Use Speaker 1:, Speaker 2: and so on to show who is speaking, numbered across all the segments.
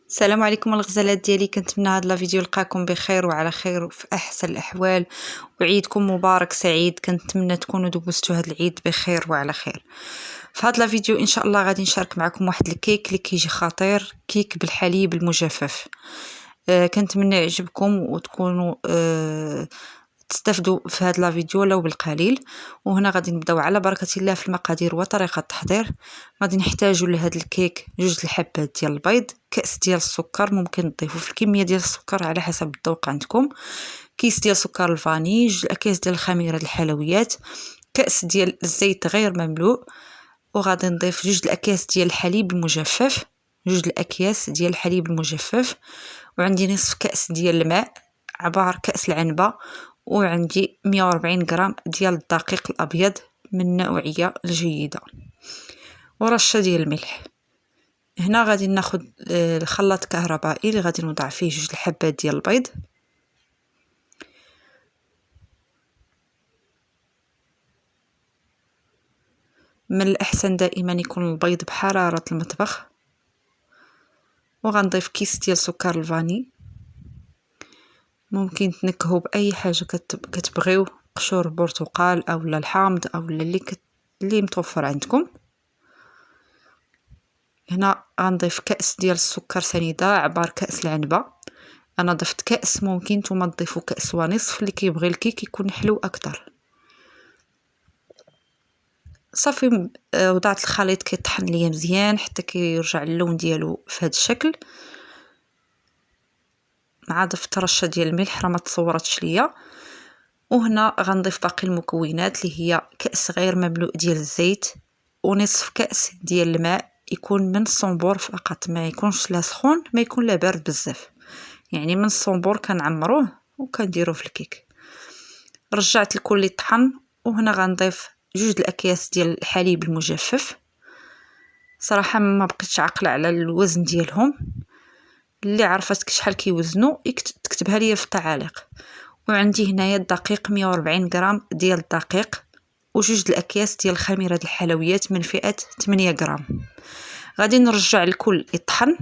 Speaker 1: السلام عليكم الغزالات ديالي، كنتمنى هاد لا فيديو لقاكم بخير وعلى خير وفي احسن الاحوال، وعيدكم مبارك سعيد. كنتمنى تكونوا دوزتوا هاد العيد بخير وعلى خير. في هاد لا فيديو ان شاء الله غادي نشارك معكم واحد الكيك اللي كيجي خطير، كيك بالحليب المجفف. كنتمنى يعجبكم وتكونوا تستافدوا في هاد لا فيديو ولو بالقليل. وهنا غادي نبداو على بركه الله في المقادير وطريقه التحضير. غادي نحتاجوا لهاد الكيك 2 الحبات ديال البيض، كاس ديال السكر، ممكن تضيفوا في الكميه ديال السكر على حسب الذوق عندكم، كيس ديال سكر الفاني، 2 الاكياس ديال الخميره الحلويات، كاس ديال الزيت غير مملوء، وغادي نضيف 2 الاكياس ديال الحليب المجفف، 2 الاكياس ديال الحليب المجفف، وعندي نصف كاس ديال الماء، عبار كاس العنبه، وعندي 140 غرام ديال الدقيق الابيض من النوعيه الجيده، ورشه ديال الملح. هنا غادي ناخذ الخلاط كهربائي اللي غادي نوضع فيه 2 الحبات ديال البيض، من الاحسن دائما يكون البيض بحراره المطبخ. وغنضيف كيس ديال سكر الفاني، ممكن تنكهوا باي حاجه كتبغيو، قشور برتقال او الحامض او اللي متوفر عندكم. هنا غنضيف كاس ديال السكر سنيده عبار كاس العنبه، انا ضفت كاس، ممكن نتوما تضيفوا كاس ونصف اللي كيبغي الكيك يكون حلو اكثر. صافي وضعت الخليط كيطحن ليا مزيان حتى كيرجع اللون ديالو في هذا الشكل، مع ضفت رشه ديال الملح راه ما تصورتش ليا. وهنا غنضيف باقي المكونات اللي هي كاس غير مملوء ديال الزيت، ونصف كاس ديال الماء، يكون من الصنبور فقط، ما يكونش لا سخون ما يكون لا بارد بزاف، يعني من الصنبور كنعمروه وكنديروه في الكيك. رجعت الكل يطحن، وهنا غنضيف 2 الاكياس ديال الحليب المجفف. صراحه ما بقيتش عاقله على الوزن ديالهم، اللي عرفتك شحال كيوزنوا تكتبها ليا في التعاليق. وعندي هنايا الدقيق 140 غرام ديال الدقيق، و2 الاكياس ديال خميره الحلويات من فئه 8 غرام. غادي نرجع الكل يطحن.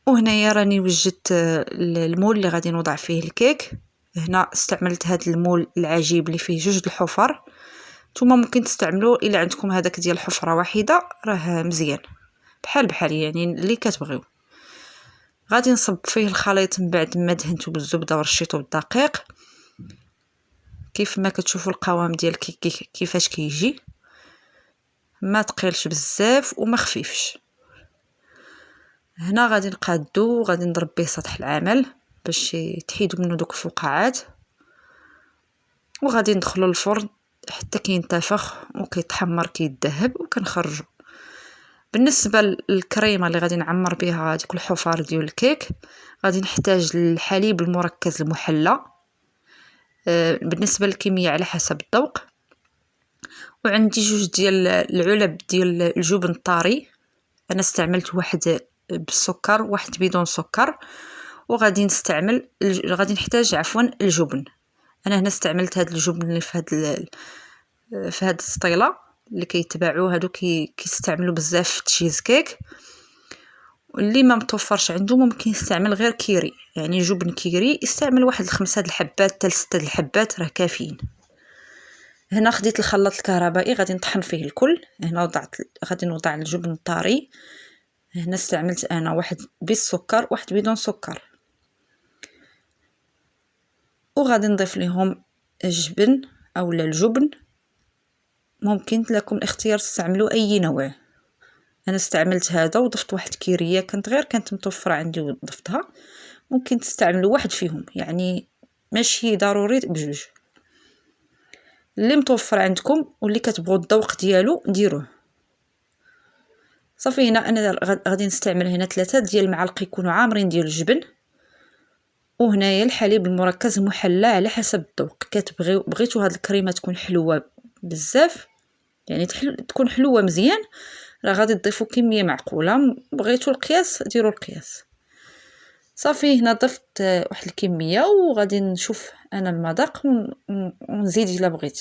Speaker 1: وهنايا راني وجدت المول اللي غادي نوضع فيه الكيك. هنا استعملت هذا المول العجيب اللي فيه 2 الحفر، نتوما ممكن تستعملوا الا عندكم هذاك ديال حفره واحده راه مزيان، بحال يعني اللي كتبغيو. غادي نصب فيه الخليط من بعد ما دهنته بالزبده ورشيته بالدقيق. كيف ما كتشوفوا القوام ديال الكيك كيفاش كيجي، ما ثقيلش بزاف وما خفيفش. هنا غادي نقادو وغادي نضرب به سطح العمل باش تحيدوا منه دوك الفقاعات، وغادي ندخلو الفرن حتى كينتفخ وكيتحمر كيتذهب وكنخرجو. بالنسبه للكريمه اللي غادي نعمر بها هذيك الحفار ديال الكيك، غادي نحتاج الحليب المركز المحلى، بالنسبه للكميه على حسب الذوق. وعندي 2 ديال العلب ديال الجبن الطري، انا استعملت واحد بالسكر واحد بدون سكر. وغادي نستعمل غادي نحتاج الجبن. انا هنا استعملت هذا الجبن اللي في هذه السطيله اللي كيتباعوا هادو كيستعملوا بزاف في التشيز كيك. واللي ما متوفرش عنده ممكن يستعمل غير كيري، يعني جبن كيري، يستعمل واحد 5 الحبات حتى 6 الحبات راه كافيين. هنا خديت الخلاط الكهربائي غادي نطحن فيه الكل. هنا غادي نوضع الجبن الطري. هنا استعملت انا واحد بالسكر واحد بدون سكر، وغادي نضيف لهم الجبن او الجبن، ممكن لكم الاختيار تستعملوا اي نوع. انا استعملت هذا وضفت واحد كيريه كانت متوفره عندي وضفتها، ممكن تستعملوا واحد فيهم، يعني ماشي ضروري بجوج، اللي متوفر عندكم واللي كتبغوا الذوق ديالو ديروه. صافي هنا انا غادي نستعمل هنا 3 ديال المعالق يكونوا عامرين ديال الجبن. وهنايا الحليب المركز المحلى على حسب الذوق، بغيتوا هاد الكريمه تكون حلوه بزاف، يعني تكون حلوه مزيان، راه غادي تضيفوا كميه معقوله، بغيتوا القياس ديروا القياس. صافي هنا ضفت واحد الكميه، وغادي نشوف انا المذاق ونزيد الا بغيت.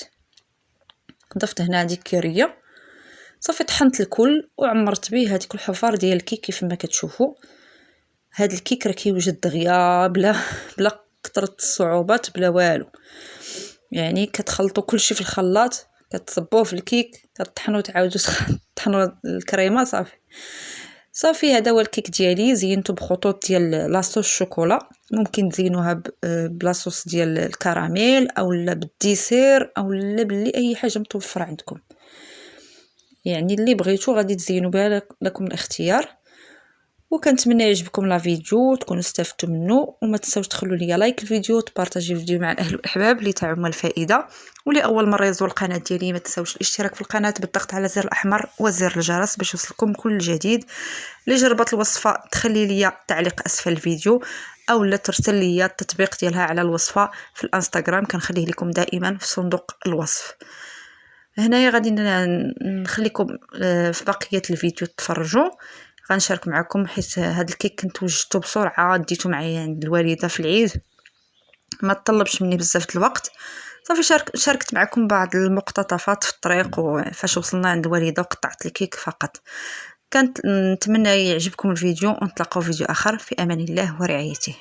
Speaker 1: ضفت هنا هذيك كيريه صافي طحنت الكل وعمرت به هذيك الحفار ديال الكيك كيف ما كتشوفوا. هذا الكيك راه كيوجد دغيا بلا كثرة الصعوبات بلا والو، يعني كتخلطوا كلشي في الخلاط، كتصبوه في الكيك، كطحنوا تعاودوا طحنوا الكريمه صافي هذا هو الكيك ديالي. زينته بخطوط ديال لاصوص الشوكولا، ممكن تزينوها بلاصوص ديال الكراميل اولا بالديسير اولا باللي اي حاجه متوفره عندكم، يعني اللي بغيتو غادي تزينوا بها، لكم الاختيار. وكنتمنى يعجبكم لا فيديو تكونوا استفدتوا منه، وما تنساوش تخلوا لي لايك الفيديو وتبارطاجيو الفيديو مع الاهل والاحباب اللي تعم الفائده. واللي اول مره يزور القناه ديالي ما تنساوش الاشتراك في القناه بالضغط على زر الاحمر وزر الجرس باش يوصلكم كل جديد. اللي جربت الوصفه تخلي لي تعليق اسفل الفيديو اولا ترسل لي التطبيق ديالها على الوصفه في الانستغرام، كنخليه لكم دائما في صندوق الوصف. هنايا غادي نخليكم في بقيه الفيديو تفرجوا. غنشارك معكم حيت هذا الكيك كنت وجدته بسرعه، ديته معايا عند الوالده في العيد، ما طلبش مني بزاف الوقت. صافي شاركت معكم بعض المقتطفات في الطريق وفاش وصلنا عند الوالده وقطعت الكيك فقط. كانت نتمنى يعجبكم الفيديو، ونتلاقاو فيديو اخر في امان الله ورعايته.